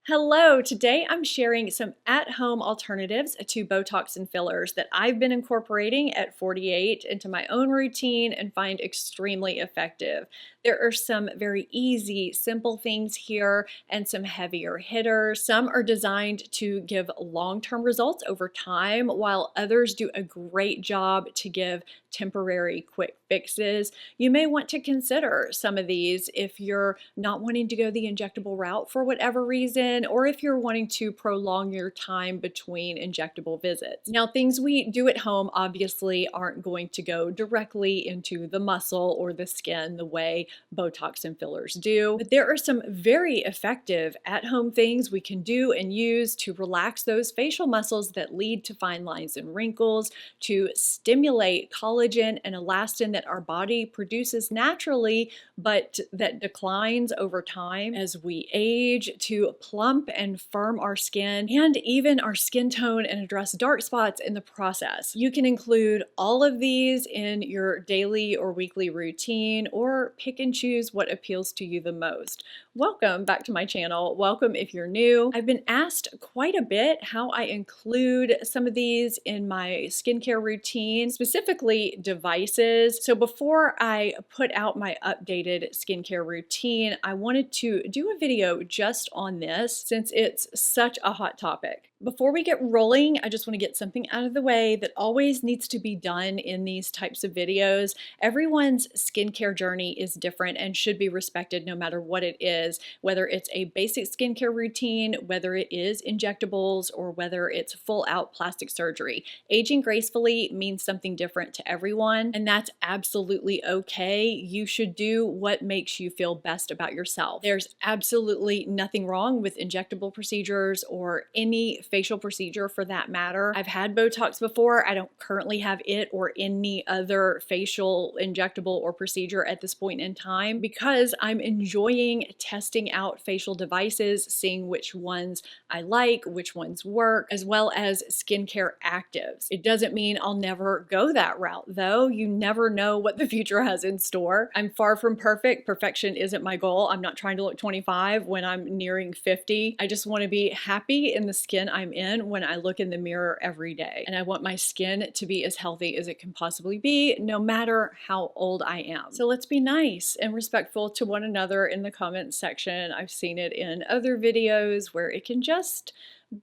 Hello, today I'm sharing some at-home alternatives to Botox and fillers that I've been incorporating at 48 into my own routine and find extremely effective. There are some very easy, simple things here and some heavier hitters. Some are designed to give long-term results over time, while others do a great job to give temporary quick fixes. You may want to consider some of these if you're not wanting to go the injectable route for whatever reason, or if you're wanting to prolong your time between injectable visits. Now, things we do at home obviously aren't going to go directly into the muscle or the skin the way Botox and fillers do, but there are some very effective at-home things we can do and use to relax those facial muscles that lead to fine lines and wrinkles, to stimulate collagen and elastin that our body produces naturally, but that declines over time as we age, to plump and firm our skin and even our skin tone and address dark spots in the process. You can include all of these in your daily or weekly routine, or pick and choose what appeals to you the most. Welcome back to my channel. Welcome if you're new. I've been asked quite a bit how I include some of these in my skincare routine, specifically devices. So before I put out my updated skincare routine, I wanted to do a video just on this since it's such a hot topic. Before we get rolling, I just want to get something out of the way that always needs to be done in these types of videos. Everyone's skincare journey is different and should be respected no matter what it is, whether it's a basic skincare routine, whether it is injectables, or whether it's full out plastic surgery. Aging gracefully means something different to everyone, and that's absolutely okay. You should do what makes you feel best about yourself. There's absolutely nothing wrong with injectable procedures or any facial procedure for that matter. I've had Botox before. I don't currently have it or any other facial injectable or procedure at this point in time because I'm enjoying testing out facial devices, seeing which ones I like, which ones work, as well as skincare actives. It doesn't mean I'll never go that route though. You never know what the future has in store. I'm far from perfect. Perfection isn't my goal. I'm not trying to look 25 when I'm nearing 50. I just want to be happy in the skin I'm in when I look in the mirror every day. And I want my skin to be as healthy as it can possibly be, no matter how old I am. So let's be nice and respectful to one another in the comments section. I've seen it in other videos where it can just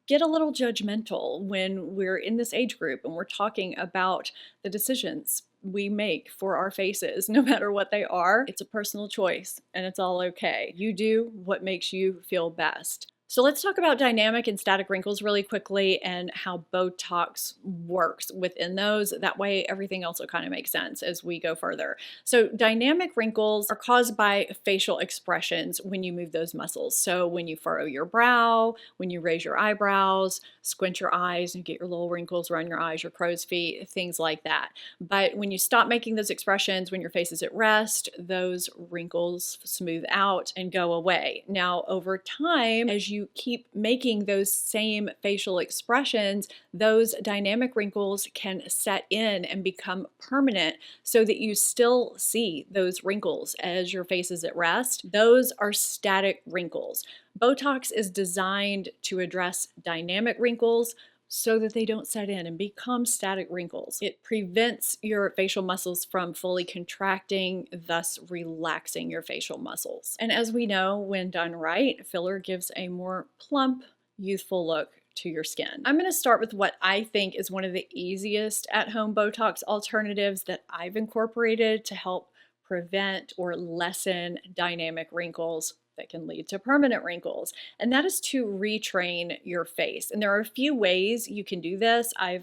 get a little judgmental when we're in this age group and we're talking about the decisions we make for our faces, no matter what they are. It's a personal choice and it's all okay. You do what makes you feel best. So let's talk about dynamic and static wrinkles really quickly and how Botox works within those. That way everything else will kind of make sense as we go further. So dynamic wrinkles are caused by facial expressions when you move those muscles. So when you furrow your brow, when you raise your eyebrows, squint your eyes and get your little wrinkles around your eyes, your crow's feet, things like that. But when you stop making those expressions, when your face is at rest, those wrinkles smooth out and go away. Now, over time, as you keep making those same facial expressions, those dynamic wrinkles can set in and become permanent so that you still see those wrinkles as your face is at rest. Those are static wrinkles. Botox is designed to address dynamic wrinkles so that they don't set in and become static wrinkles. It prevents your facial muscles from fully contracting, thus relaxing your facial muscles. And as we know, when done right, filler gives a more plump, youthful look to your skin. I'm going to start with what I think is one of the easiest at-home Botox alternatives that I've incorporated to help prevent or lessen dynamic wrinkles that can lead to permanent wrinkles, and that is to retrain your face. And there are a few ways you can do this. I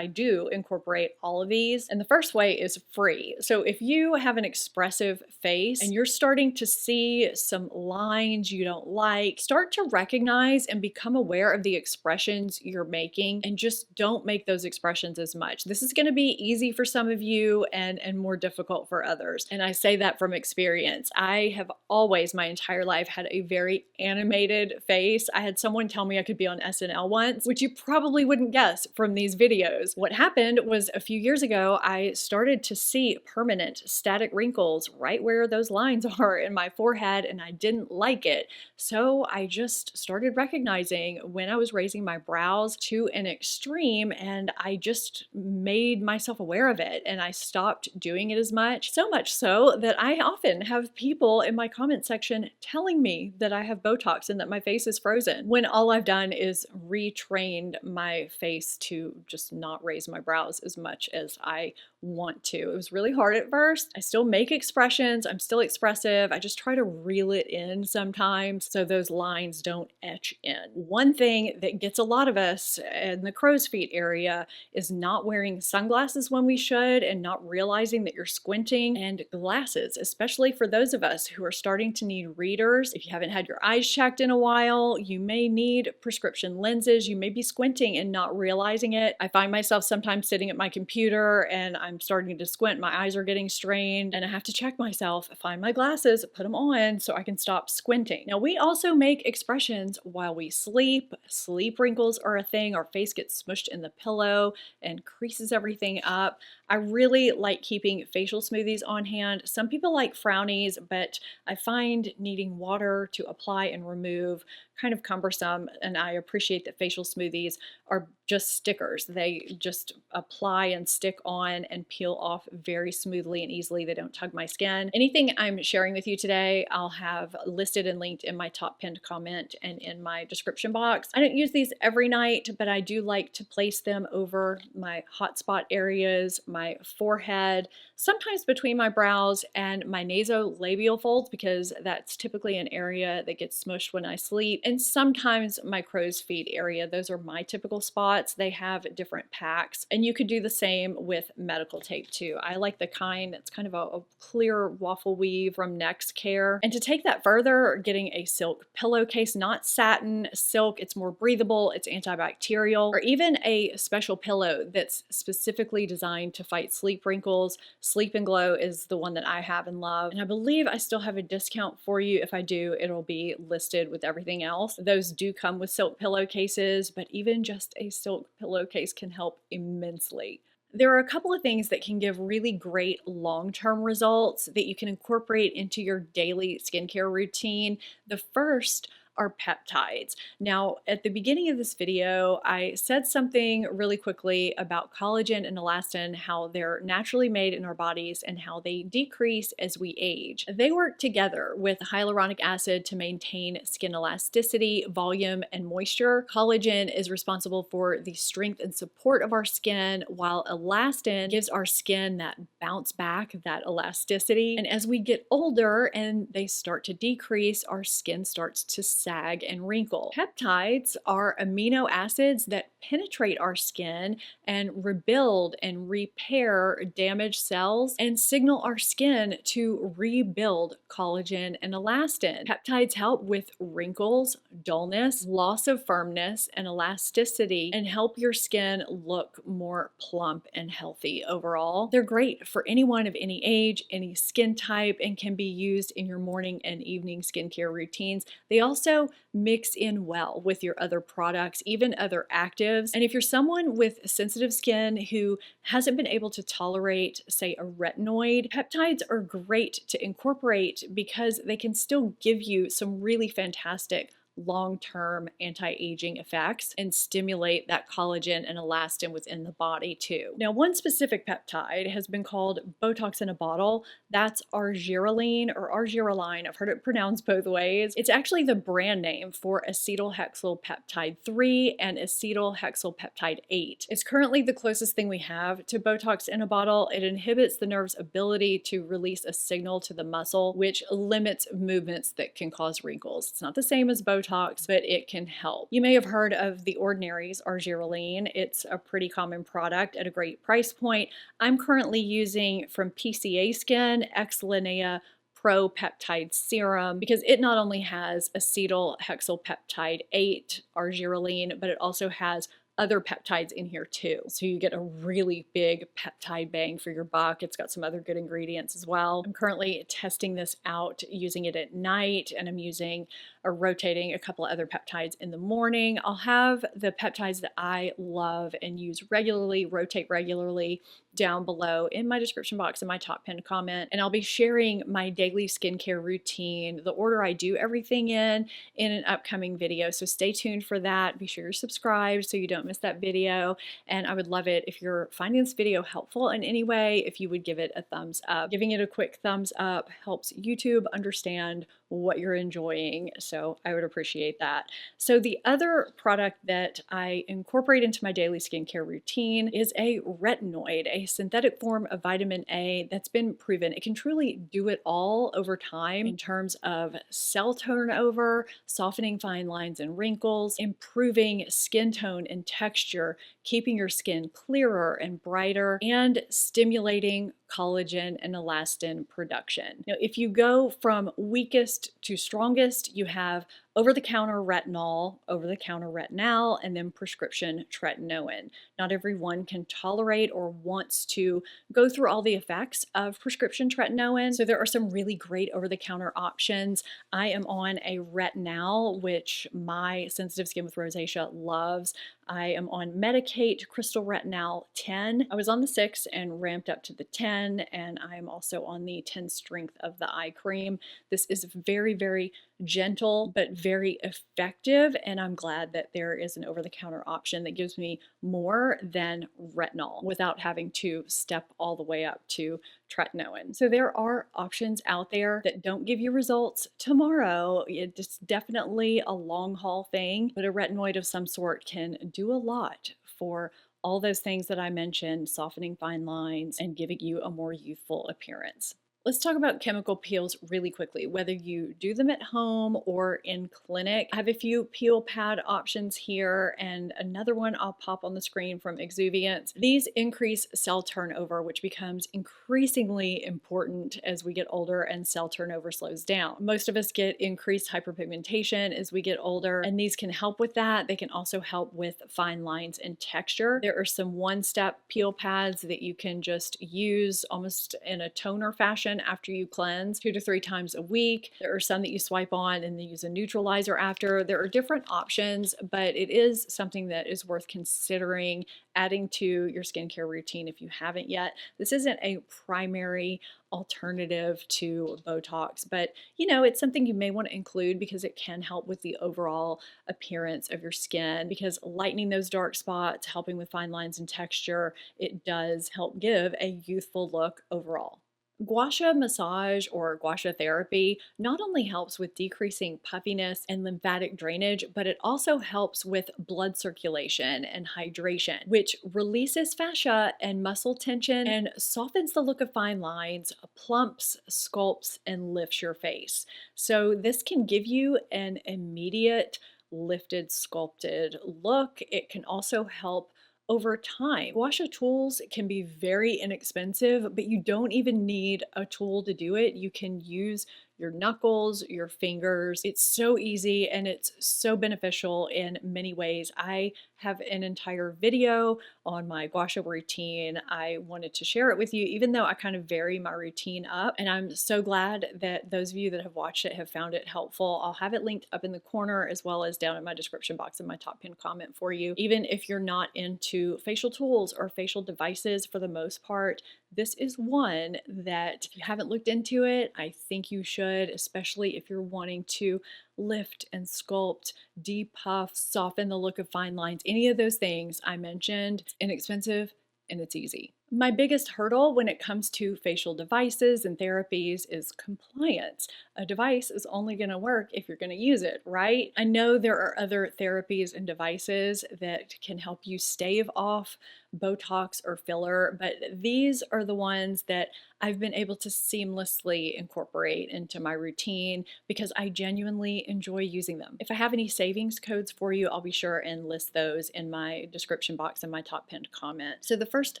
do incorporate all of these. And the first way is free. So if you have an expressive face and you're starting to see some lines you don't like, start to recognize and become aware of the expressions you're making and just don't make those expressions as much. This is going to be easy for some of you and more difficult for others. And I say that from experience. I have always, my entire life had a very animated face. I had someone tell me I could be on SNL once, which you probably wouldn't guess from these videos. What happened was a few years ago, I started to see permanent static wrinkles right where those lines are in my forehead, and I didn't like it. So I just started recognizing when I was raising my brows to an extreme, and I just made myself aware of it, and I stopped doing it as much. So much so that I often have people in my comment section telling me that I have Botox and that my face is frozen, when all I've done is retrained my face to just not raise my brows as much as I want to. It was really hard at first. I still make expressions. I'm still expressive. I just try to reel it in sometimes so those lines don't etch in. One thing that gets a lot of us in the crow's feet area is not wearing sunglasses when we should and not realizing that you're squinting, and glasses, especially for those of us who are starting to need readers. If you haven't had your eyes checked in a while, you may need prescription lenses. You may be squinting and not realizing it. I find myself sometimes sitting at my computer and I'm starting to squint, my eyes are getting strained, and I have to check myself, find my glasses, put them on so I can stop squinting. Now, we also make expressions while we sleep. Sleep wrinkles are a thing. Our face gets smushed in the pillow and creases everything up. I really like keeping facial smoothies on hand. Some people like frownies, but I find needing water to apply and remove kind of cumbersome, and I appreciate that facial smoothies are just stickers. They just apply and stick on and peel off very smoothly and easily. They don't tug my skin. Anything I'm sharing with you today, I'll have listed and linked in my top pinned comment and in my description box. I don't use these every night, but I do like to place them over my hot spot areas, my forehead, sometimes between my brows and my nasolabial folds, because that's typically an area that gets smushed when I sleep, and sometimes my crow's feet area. Those are my typical spots. They have different packs, and you could do the same with medical tape too. I like the kind that's kind of a clear waffle weave from Next Care. And to take that further, getting a silk pillowcase, not satin, silk. It's more breathable, it's antibacterial, or even a special pillow that's specifically designed to fight sleep wrinkles. Sleep and Glow is the one that I have and love, and I believe I still have a discount for you. If I do, it'll be listed with everything else. Those do come with silk pillowcases, but even just a silk pillowcase can help immensely. There are a couple of things that can give really great long-term results that you can incorporate into your daily skincare routine. The first are peptides. Now, at the beginning of this video, I said something really quickly about collagen and elastin, how they're naturally made in our bodies and how they decrease as we age. They work together with hyaluronic acid to maintain skin elasticity, volume, and moisture. Collagen is responsible for the strength and support of our skin, while elastin gives our skin that bounce back, that elasticity. And as we get older and they start to decrease, our skin starts to sag and wrinkle. Peptides are amino acids that penetrate our skin and rebuild and repair damaged cells and signal our skin to rebuild collagen and elastin. Peptides help with wrinkles, dullness, loss of firmness, and elasticity, and help your skin look more plump and healthy overall. They're great for anyone of any age, any skin type, and can be used in your morning and evening skincare routines. They also mix in well with your other products, even other actives. And if you're someone with sensitive skin who hasn't been able to tolerate, say, a retinoid, peptides are great to incorporate because they can still give you some really fantastic long-term anti-aging effects and stimulate that collagen and elastin within the body too. Now, one specific peptide has been called Botox in a bottle. That's ARGIRELINE or ARGIRELINE. I've heard it pronounced both ways. It's actually the brand name for acetylhexylpeptide 3 and acetylhexylpeptide 8. It's currently the closest thing we have to Botox in a bottle. It inhibits the nerve's ability to release a signal to the muscle, which limits movements that can cause wrinkles. It's not the same as Botox, but it can help. You may have heard of the Ordinary's ARGIRELINE. It's a pretty common product at a great price point. I'm currently using from PCA Skin X-Linea Pro Peptide Serum because it not only has acetylhexylpeptide 8 ARGIRELINE, but it also has other peptides in here too. So you get a really big peptide bang for your buck. It's got some other good ingredients as well. I'm currently testing this out using it at night, and I'm using or rotating a couple of other peptides in the morning. I'll have the peptides that I love and use regularly, rotate regularly, down below in my description box in my top pinned comment. And I'll be sharing my daily skincare routine, the order I do everything in an upcoming video. So stay tuned for that. Be sure you're subscribed so you don't miss that video. And I would love it if you're finding this video helpful in any way, if you would give it a thumbs up. Giving it a quick thumbs up helps YouTube understand what you're enjoying. So I would appreciate that. So the other product that I incorporate into my daily skincare routine is a retinoid, a synthetic form of vitamin A that's been proven. It can truly do it all over time in terms of cell turnover, softening fine lines and wrinkles, improving skin tone and texture, keeping your skin clearer and brighter, and stimulating collagen and elastin production. Now, if you go from weakest to strongest, you have over-the-counter retinol, over-the-counter retinal, and then prescription tretinoin. Not everyone can tolerate or wants to go through all the effects of prescription tretinoin, so there are some really great over-the-counter options. I am on a retinal, which my sensitive skin with rosacea loves. I am on Medicate Crystal Retinal 10. I was on the 6 and ramped up to the 10, and I am also on the 10 strength of the eye cream. This is very, very gentle, but very effective, and I'm glad that there is an over-the-counter option that gives me more than retinol without having to step all the way up to tretinoin. So there are options out there that don't give you results tomorrow. It's definitely a long haul thing, but a retinoid of some sort can do a lot for all those things that I mentioned, softening fine lines and giving you a more youthful appearance. Let's talk about chemical peels really quickly, whether you do them at home or in clinic. I have a few peel pad options here and another one I'll pop on the screen from Exuviance. These increase cell turnover, which becomes increasingly important as we get older and cell turnover slows down. Most of us get increased hyperpigmentation as we get older, and these can help with that. They can also help with fine lines and texture. There are some one-step peel pads that you can just use almost in a toner fashion after you cleanse 2 to 3 times a week. There are some that you swipe on and then use a neutralizer after. There are different options, but it is something that is worth considering adding to your skincare routine if you haven't yet. This isn't a primary alternative to Botox, but you know, it's something you may want to include because it can help with the overall appearance of your skin, because lightening those dark spots, helping with fine lines and texture, it does help give a youthful look overall. Gua sha massage or gua sha therapy not only helps with decreasing puffiness and lymphatic drainage, but it also helps with blood circulation and hydration, which releases fascia and muscle tension and softens the look of fine lines, plumps, sculpts, and lifts your face. So this can give you an immediate lifted, sculpted look. It can also help over time. Gua sha tools can be very inexpensive, but you don't even need a tool to do it. You can use your knuckles, your fingers. It's so easy and it's so beneficial in many ways. I have an entire video on my gua sha routine. I wanted to share it with you, even though I kind of vary my routine up. And I'm so glad that those of you that have watched it have found it helpful. I'll have it linked up in the corner as well as down in my description box in my top pinned comment for you. Even if you're not into facial tools or facial devices for the most part, this is one that if you haven't looked into it, I think you should, especially if you're wanting to lift and sculpt, depuff, soften the look of fine lines, any of those things I mentioned. It's inexpensive and it's easy. My biggest hurdle when it comes to facial devices and therapies is compliance. A device is only going to work if you're going to use it, right? I know there are other therapies and devices that can help you stave off Botox or filler, but these are the ones that I've been able to seamlessly incorporate into my routine because I genuinely enjoy using them. If I have any savings codes for you, I'll be sure and list those in my description box and my top pinned comment. So the first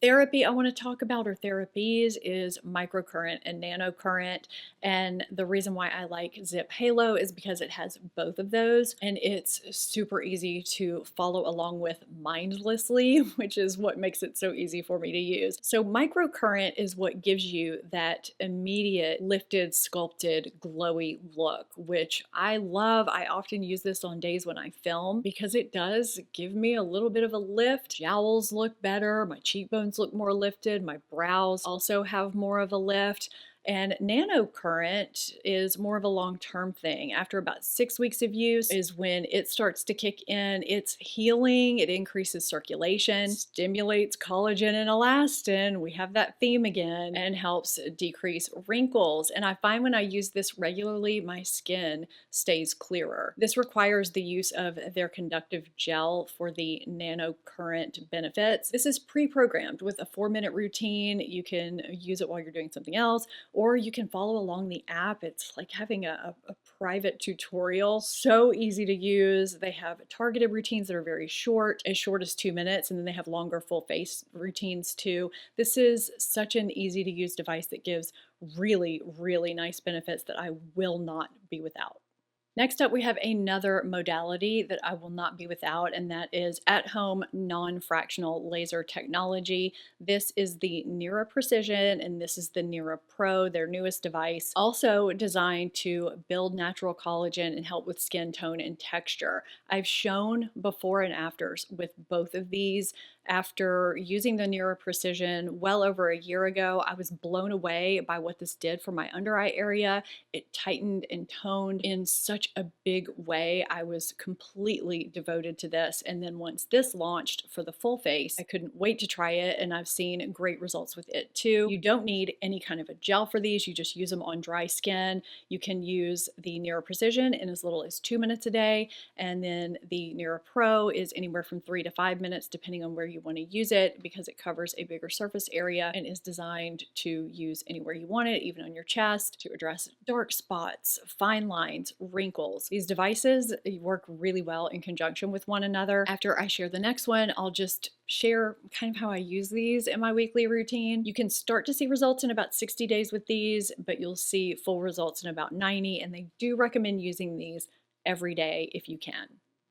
therapy I want to talk about, or therapies, is microcurrent and nanocurrent. And the reason why I like Zip Halo is because it has both of those and it's super easy to follow along with mindlessly, which is what makes it so easy for me to use. So microcurrent is what gives you that immediate lifted, sculpted, glowy look, which I love. I often use this on days when I film because it does give me a little bit of a lift. Jowls look better, my cheekbones look more lifted, my brows also have more of a lift. And nanocurrent is more of a long-term thing. After about 6 weeks of use is when it starts to kick in. It's healing, it increases circulation, stimulates collagen and elastin, we have that theme again, and helps decrease wrinkles. And I find when I use this regularly, my skin stays clearer. This requires the use of their conductive gel for the nanocurrent benefits. This is pre-programmed with a 4-minute routine. You can use it while you're doing something else, or you can follow along the app. It's like having a private tutorial. So easy to use. They have targeted routines that are very short as 2 minutes, and then they have longer full face routines too. This is such an easy to use device that gives really, really nice benefits that I will not be without. Next up, we have another modality that I will not be without, and that is at-home non-fractional laser technology. This is the Nira Precision, and this is the Nira Pro, their newest device, also designed to build natural collagen and help with skin tone and texture. I've shown before and afters with both of these. After using the Nira Precision well over a year ago, I was blown away by what this did for my under eye area. It tightened and toned in such a big way. I was completely devoted to this. And then once this launched for the full face, I couldn't wait to try it, and I've seen great results with it too. You don't need any kind of a gel for these. You just use them on dry skin. You can use the Nira Precision in as little as 2 minutes a day, and then the Nira Pro is anywhere from 3 to 5 minutes depending on where you want to use it, because it covers a bigger surface area and is designed to use anywhere you want it, even on your chest, to address dark spots, fine lines, wrinkles. These devices work really well in conjunction with one another. After I share the next one, I'll just share kind of how I use these in my weekly routine. You can start to see results in about 60 days with these, but you'll see full results in about 90, and they do recommend using these every day if you can.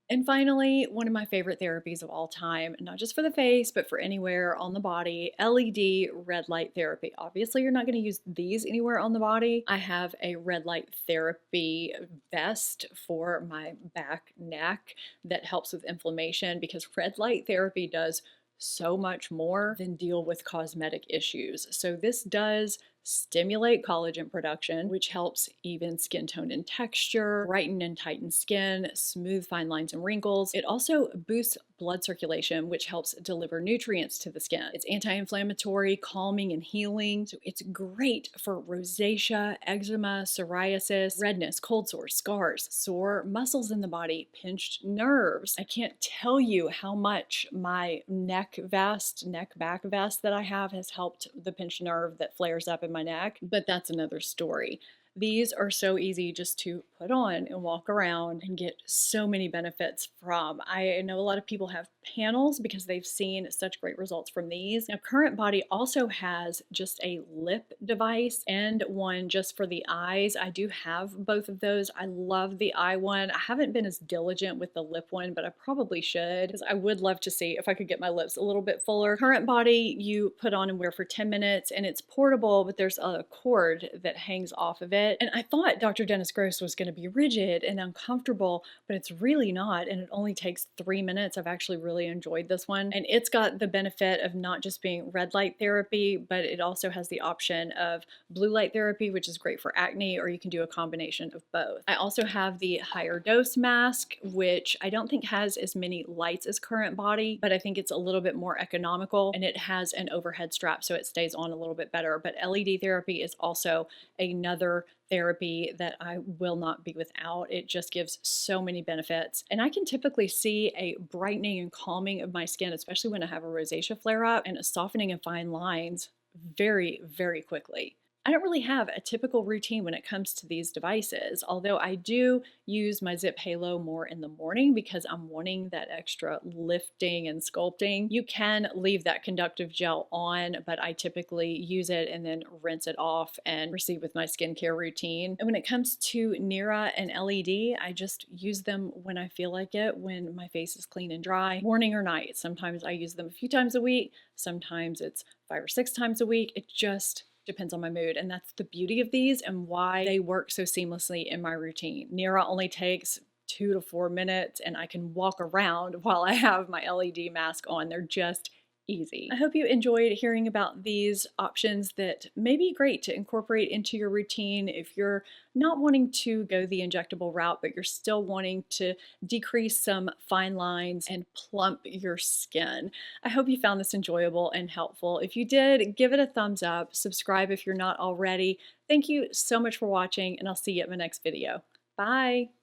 And finally, one of my favorite therapies of all time, not just for the face, but for anywhere on the body, LED red light therapy. Obviously, you're not going to use these anywhere on the body. I have a red light therapy vest for my back, neck that helps with inflammation, because red light therapy does so much more than deal with cosmetic issues. So this does stimulate collagen production, which helps even skin tone and texture, brighten and tighten skin, smooth fine lines and wrinkles. It also boosts blood circulation, which helps deliver nutrients to the skin. It's anti-inflammatory, calming, and healing. So it's great for rosacea, eczema, psoriasis, redness, cold sores, scars, sore muscles in the body, pinched nerves. I can't tell you how much my neck back vest that I have has helped the pinched nerve that flares up in my neck, but that's another story. These are so easy just to put on and walk around and get so many benefits from. I know a lot of people have panels because they've seen such great results from these. Now, Current Body also has just a lip device and one just for the eyes. I do have both of those. I love the eye one. I haven't been as diligent with the lip one, but I probably should, because I would love to see if I could get my lips a little bit fuller. Current Body you put on and wear for 10 minutes, and it's portable, but there's a cord that hangs off of it. And I thought Dr. Dennis Gross was going to be rigid and uncomfortable, but it's really not. And it only takes 3 minutes. I've actually really enjoyed this one. And it's got the benefit of not just being red light therapy, but it also has the option of blue light therapy, which is great for acne, or you can do a combination of both. I also have the higher dose mask, which I don't think has as many lights as Current Body, but I think it's a little bit more economical, and it has an overhead strap so it stays on a little bit better. But LED therapy is also another therapy that I will not be without. It just gives so many benefits. And I can typically see a brightening and calming of my skin, especially when I have a rosacea flare up, and a softening of fine lines very, very quickly. I don't really have a typical routine when it comes to these devices, although I do use my Zip Halo more in the morning because I'm wanting that extra lifting and sculpting. You can leave that conductive gel on, but I typically use it and then rinse it off and proceed with my skincare routine. And when it comes to Nira and LED, I just use them when I feel like it, when my face is clean and dry, morning or night. Sometimes I use them a few times a week, sometimes it's 5 or 6 times a week. It just depends on my mood, and that's the beauty of these and why they work so seamlessly in my routine. Nira only takes 2 to 4 minutes and I can walk around while I have my LED mask on. They're just easy. I hope you enjoyed hearing about these options that may be great to incorporate into your routine if you're not wanting to go the injectable route, but you're still wanting to decrease some fine lines and plump your skin. I hope you found this enjoyable and helpful. If you did, give it a thumbs up, subscribe if you're not already. Thank you so much for watching, and I'll see you at my next video. Bye!